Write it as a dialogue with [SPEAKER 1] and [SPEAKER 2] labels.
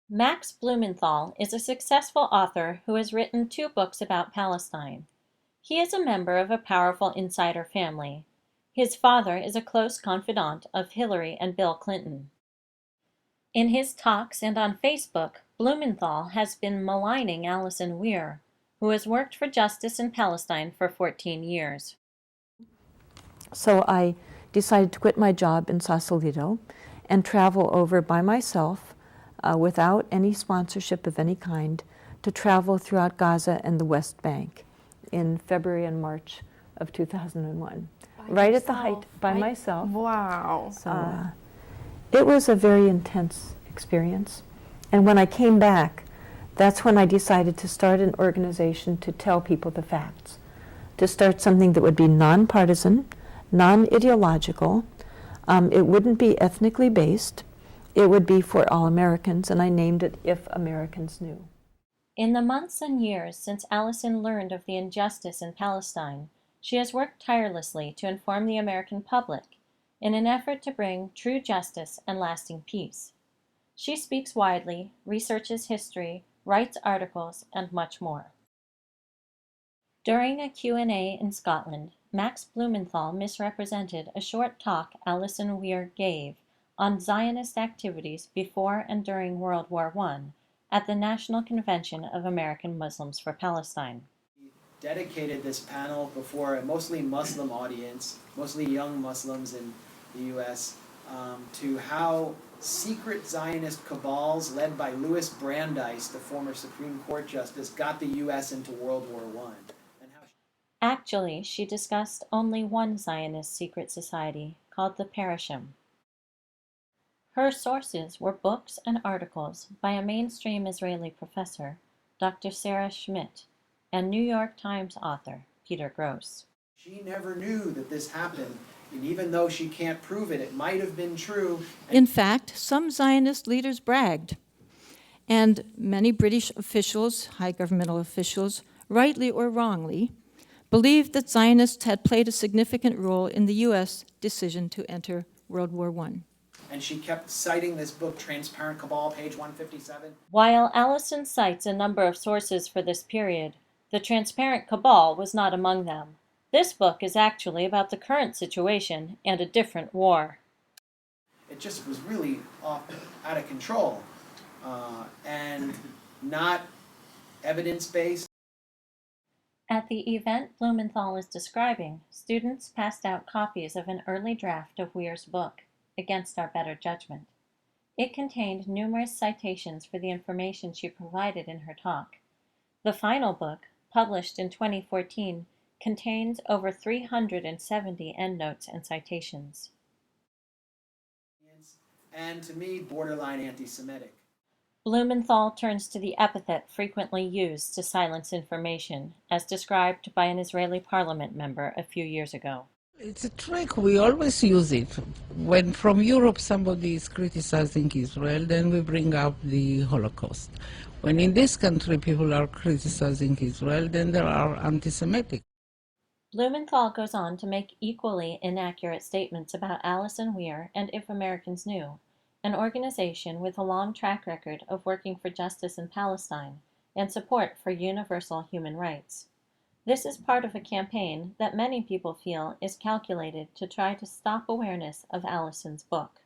[SPEAKER 1] Max Blumenthal is a successful author who has written 2 books about Palestine. He is a member of a powerful insider family. His father is a close confidant of Hillary and Bill Clinton. In his talks and on Facebook, Blumenthal has been maligning Alison Weir, who has worked for justice in Palestine for 14 years.
[SPEAKER 2] So I decided to quit my job in Sausalito and travel over by myself without any sponsorship of any kind to travel throughout Gaza and the West Bank in February and March of 2001. Right at the height, by myself.
[SPEAKER 3] Wow.
[SPEAKER 2] So it was a very intense experience. And when I came back, that's when I decided to start an organization to tell people the facts, to start something that would be nonpartisan, non-ideological. It wouldn't be ethnically based. It would be for all Americans, and I named it If Americans Knew.
[SPEAKER 1] In the months and years since Alison learned of the injustice in Palestine, she has worked tirelessly to inform the American public in an effort to bring true justice and lasting peace. She speaks widely, researches history, writes articles, and much more. During a Q&A in Scotland, Max Blumenthal misrepresented a short talk Alison Weir gave on Zionist activities before and during World War I at the National Convention of American Muslims for Palestine.
[SPEAKER 4] Dedicated this panel before a mostly Muslim audience, mostly young Muslims in the U.S., to how secret Zionist cabals led by Louis Brandeis, the former Supreme Court Justice, got the U.S. into World War I.
[SPEAKER 1] Actually, she discussed only one Zionist secret society, called the Parashim. Her sources were books and articles by a mainstream Israeli professor, Dr. Sarah Schmidt, and New York Times author, Peter Gross.
[SPEAKER 4] She never knew that this happened, and even though she can't prove it, it might have been true.
[SPEAKER 5] In fact, some Zionist leaders bragged, and many British officials, high governmental officials, rightly or wrongly, believed that Zionists had played a significant role in the U.S. decision to enter World War I.
[SPEAKER 4] And she kept citing this book, Transparent Cabal, page 157.
[SPEAKER 1] While Alison cites a number of sources for this period, the Transparent Cabal was not among them. This book is actually about the current situation and a different war.
[SPEAKER 4] It just was really out of control and not evidence-based.
[SPEAKER 1] At the event Blumenthal is describing, students passed out copies of an early draft of Weir's book, Against Our Better Judgment. It contained numerous citations for the information she provided in her talk. The final book, published in 2014, contains over 370 endnotes and citations.
[SPEAKER 4] And to me, borderline anti-Semitic.
[SPEAKER 1] Blumenthal turns to the epithet frequently used to silence information, as described by an Israeli parliament member a few years ago.
[SPEAKER 6] It's a trick. We always use it. When from Europe somebody is criticizing Israel, then we bring up the Holocaust. When in this country people are criticizing Israel, then they are anti-Semitic.
[SPEAKER 1] Blumenthal goes on to make equally inaccurate statements about Alison Weir and If Americans Knew, an organization with a long track record of working for justice in Palestine and support for universal human rights. This is part of a campaign that many people feel is calculated to try to stop awareness of Alison's book.